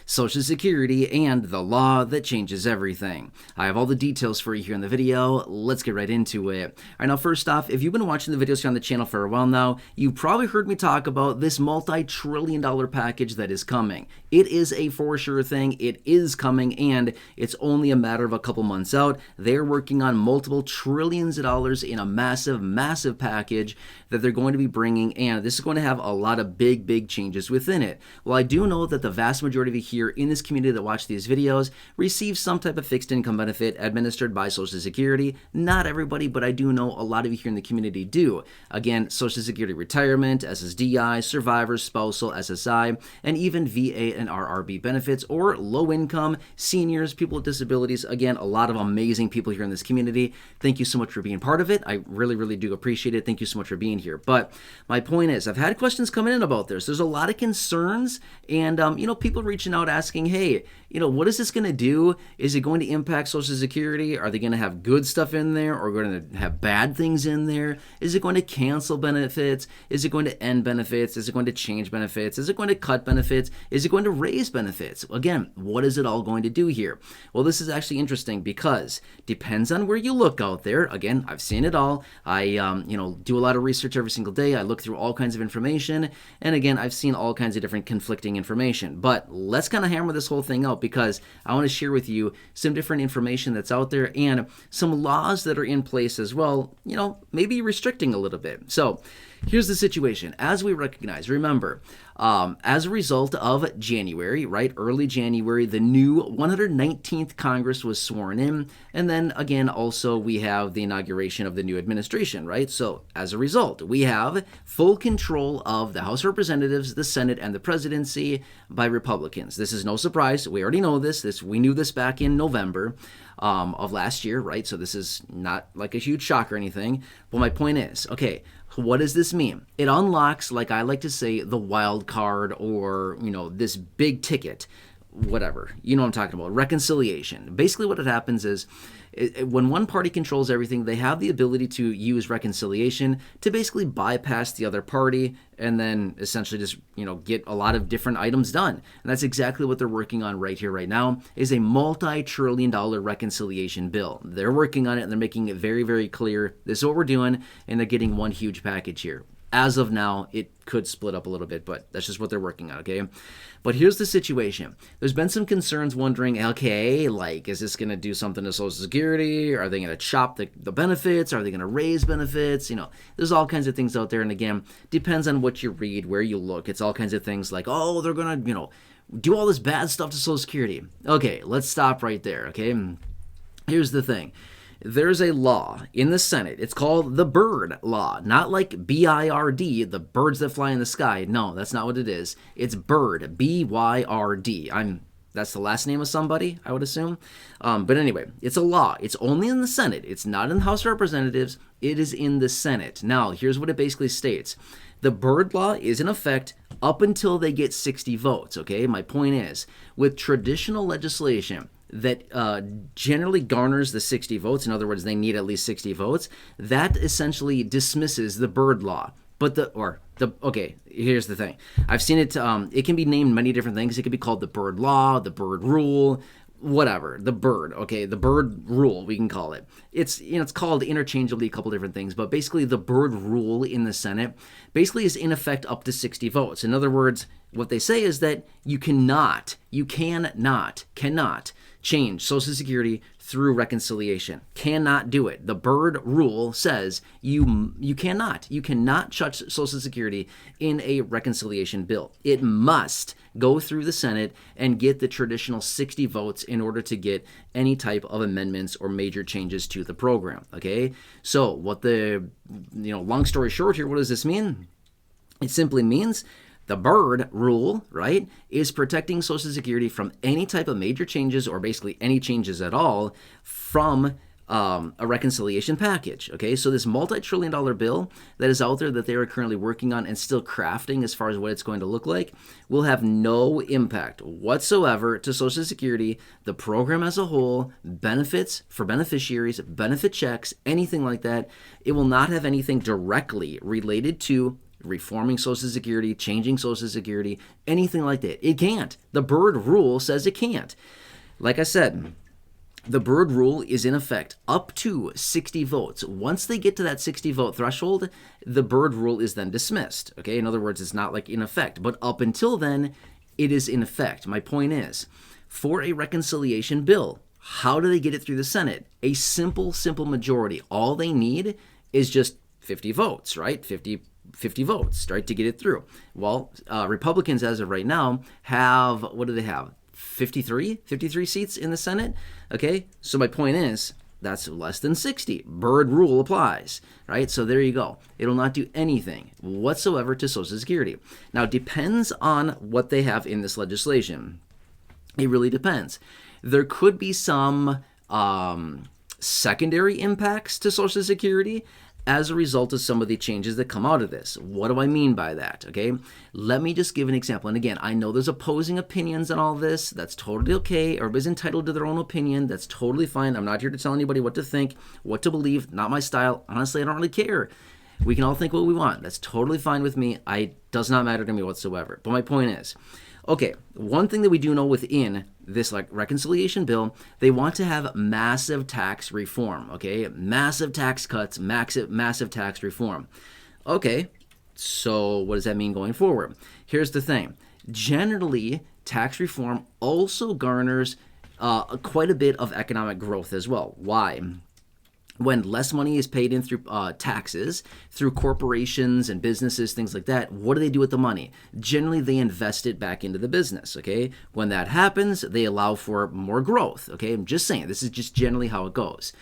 Social Security, and the law that changes everything. I have all the details for you here in the video. Let's get right into it. All right, now first off, if you've been watching the videos here on the channel for a while now, you've probably heard me talk about this multi-trillion-dollar package that is coming. It is a for sure thing. It is coming, and it's only a matter of a couple months out. They're working on multiple trillions of dollars in a massive, massive package that they're going to be bringing, and this is going to have a lot of big changes within it. Well, I do know that the vast majority of you here in this community that watch these videos receive some type of fixed income benefit administered by Social Security. Not everybody, but I do know a lot of you here in the community do. Again, Social Security retirement, SSDI, survivors, spousal, SSI, and even VA and RRB benefits, or low income, seniors, people with disabilities. Again, a lot of amazing people here in this community. Thank you so much for being part of it. I really do appreciate it. Thank you so much for being here. But my point is, I've had questions coming in about this. There's a lot of concerns, and people reaching out asking, hey, what is this going to do? Is it going to impact Social Security? Are they going to have good stuff in there, or going to have bad things in there? Is it going to cancel benefits? Is it going to end benefits? Is it going to change benefits? Is it going to cut benefits? Is it going to raise benefits? Again, what is it all going to do here? Well, this is actually interesting because depends on where you look out there. Again, I've seen it all. I do a lot of research every single day. I look through all kinds of information, and again, I've seen all kinds of different conflicting information. But let's kind of hammer this whole thing out, because I want to share with you some different information that's out there and some laws that are in place as well, maybe restricting a little bit. So here's the situation. As we recognize, remember, as a result of January, right, early January, the new 119th Congress was sworn in, and then again, also we have the inauguration of the new administration, right? So as a result, we have full control of the House of Representatives, the Senate, and the presidency by Republicans. This is no surprise. We already know this. We knew this back in November of last year, right? So this is not like a huge shock or anything. But my point is, okay, what does this mean? It unlocks, like I like to say, the wild card, or, this big ticket, whatever. You know what I'm talking about. Reconciliation. Basically what happens is, when one party controls everything, they have the ability to use reconciliation to basically bypass the other party and then essentially just, get a lot of different items done. And that's exactly what they're working on right here, right now, is a multi-trillion-dollar reconciliation bill. They're working on it, and they're making it very clear. This is what we're doing, and they're getting one huge package here. As of now, it could split up a little bit, but that's just what they're working on, okay? But here's the situation. There's been some concerns wondering, okay, is this going to do something to Social Security? Are they going to chop the benefits? Are they going to raise benefits? There's all kinds of things out there, and again, depends on what you read, where you look. It's all kinds of things like, oh, they're going to, do all this bad stuff to Social Security. Okay, let's stop right there, okay? Here's the thing. There's a law in the Senate. It's called the Byrd law, not like B-I-R-D, the birds that fly in the sky. No, that's not what it is. It's Byrd, B-Y-R-D. That's the last name of somebody, I would assume. But anyway, it's a law. It's only in the Senate. It's not in the House of Representatives. It is in the Senate. Now, here's what it basically states. The Byrd law is in effect up until they get 60 votes, okay? My point is, with traditional legislation that generally garners the 60 votes, in other words, they need at least 60 votes, that essentially dismisses the Byrd law. But okay, here's the thing. I've seen it, it can be named many different things. It could be called the Byrd law, the Byrd rule, whatever, the Byrd, okay, the Byrd rule, we can call it. It's called interchangeably a couple different things, but basically the Byrd rule in the Senate basically is in effect up to 60 votes. In other words, what they say is that you cannot change Social Security through reconciliation. Cannot do it. The Byrd rule says you cannot touch Social Security in a reconciliation bill. It must go through the Senate and get the traditional 60 votes in order to get any type of amendments or major changes to the program. Okay? So what long story short here, what does this mean? It simply means the Byrd rule, right, is protecting Social Security from any type of major changes, or basically any changes at all, from a reconciliation package, okay? So this multi-trillion-dollar bill that is out there that they are currently working on and still crafting as far as what it's going to look like will have no impact whatsoever to Social Security, the program as a whole, benefits for beneficiaries, benefit checks, anything like that. It will not have anything directly related to reforming Social Security, changing Social Security, anything like that. It can't. The Byrd rule says it can't. Like I said, the Byrd rule is in effect up to 60 votes. Once they get to that 60 vote threshold, the Byrd rule is then dismissed. Okay, in other words, it's not like in effect, but up until then, it is in effect. My point is, for a reconciliation bill, how do they get it through the Senate? A simple majority. All they need is just 50 votes, right? 50 votes, right, to get it through. Well, Republicans, as of right now, have, what do they have? 53 seats in the Senate. Okay, so my point is, that's less than 60. Byrd rule applies, right? So there you go. It'll not do anything whatsoever to Social Security. Now, it depends on what they have in this legislation. It really depends. There could be some secondary impacts to Social Security as a result of some of the changes that come out of this. What do I mean by that? Okay, let me just give an example. And again, I know there's opposing opinions on all this. That's totally okay. Everybody's entitled to their own opinion. That's totally fine. I'm not here to tell anybody what to think, what to believe. Not my style. Honestly, I don't really care. We can all think what we want. That's totally fine with me. Does not matter to me whatsoever. But my point is, okay, one thing that we do know within this reconciliation bill, they want to have massive tax reform, okay? Massive tax cuts, massive tax reform. Okay, so what does that mean going forward? Here's the thing. Generally, tax reform also garners quite a bit of economic growth as well. Why? When less money is paid in through taxes, through corporations and businesses, things like that, what do with the money? Generally, they invest it back into the business, okay? When that happens, they allow for more growth, okay? I'm just saying, this is just generally how it goes.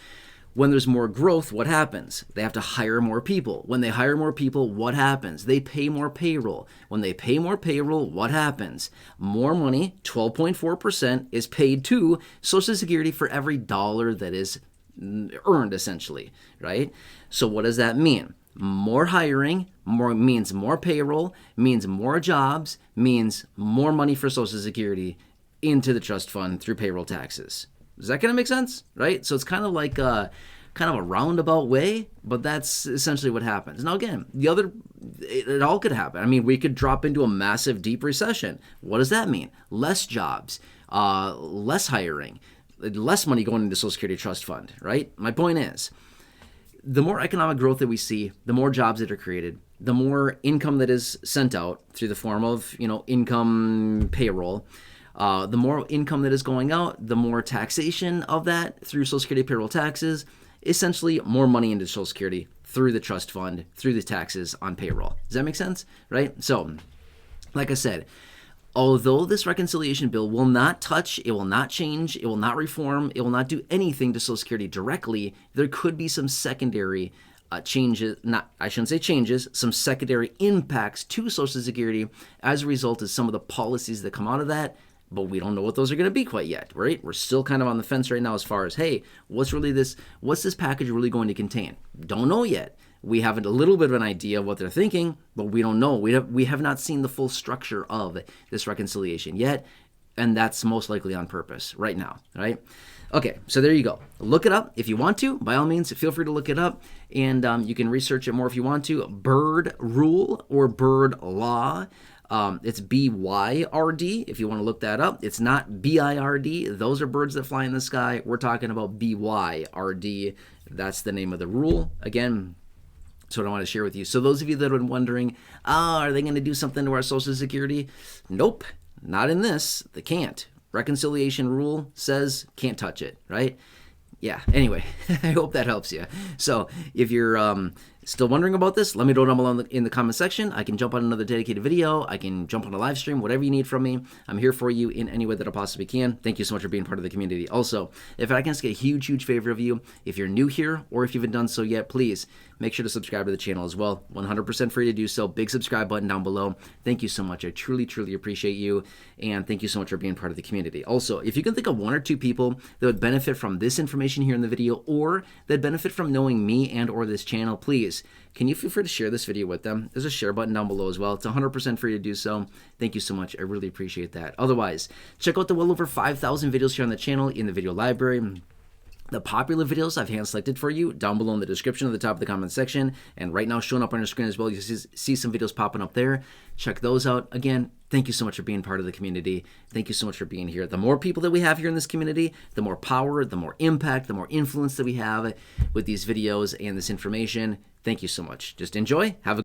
When there's more growth, what happens? They have to hire more people. When they hire more people, what happens? They pay more payroll. When they pay more payroll, what happens? More money, 12.4%, is paid to Social Security for every dollar that is earned, essentially, right? So what does that mean? More hiring means more payroll, means more jobs, means more money for Social Security into the trust fund through payroll taxes. Is that going to make sense? Right? So it's kind of like a roundabout way, but that's essentially what happens. Now again, it all could happen. I mean, we could drop into a massive deep recession. What does that mean? Less jobs, less hiring, less money going into Social Security Trust Fund, right? My point is, the more economic growth that we see, the more jobs that are created, the more income that is sent out through the form of, income payroll, the more income that is going out, the more taxation of that through Social Security payroll taxes, essentially more money into Social Security through the trust fund, through the taxes on payroll. Does that make sense? Right? So, like I said, although this reconciliation bill will not touch, it will not change, it will not reform, it will not do anything to Social Security directly, there could be some secondary changes, some secondary impacts to Social Security as a result of some of the policies that come out of that, but we don't know what those are going to be quite yet, right? We're still kind of on the fence right now as far as, hey, what's this package really going to contain? Don't know yet. We have a little bit of an idea of what they're thinking, but we don't know. We have not seen the full structure of this reconciliation yet, and that's most likely on purpose right now, right? Okay, so there you go. Look it up if you want to. By all means, feel free to look it up, and you can research it more if you want to. Byrd rule or Byrd law. It's BYRD if you want to look that up. It's not BIRD. Those are birds that fly in the sky. We're talking about BYRD. That's the name of the rule. Again, that's what I want to share with you. So those of you that are wondering, are they going to do something to our Social Security? Nope, not in this. They can't. Reconciliation rule says can't touch it, right? Yeah, anyway, I hope that helps you. So if you're still wondering about this, let me know down below in the comment section. I can jump on another dedicated video. I can jump on a live stream, whatever you need from me. I'm here for you in any way that I possibly can. Thank you so much for being part of the community. Also, if I can just get a huge favor of you, if you're new here or if you haven't done so yet, please make sure to subscribe to the channel as well. 100% free to do so. Big subscribe button down below. Thank you so much. I truly appreciate you, and thank you so much for being part of the community. Also, if you can think of one or two people that would benefit from this information here in the video or that benefit from knowing me and or this channel, please, can you feel free to share this video with them? There's a share button down below as well. It's 100% free to do so. Thank you so much. I really appreciate that. Otherwise, check out the well over 5,000 videos here on the channel in the video library. the popular videos I've hand selected for you down below in the description of the top of the comment section, and right now showing up on your screen as well. You see some videos popping up there. Check those out. Again, thank you so much for being part of the community. Thank you so much for being here. The more people that we have here in this community, the more power, the more impact, the more influence that we have with these videos and this information. Thank you so much. Just enjoy. Have a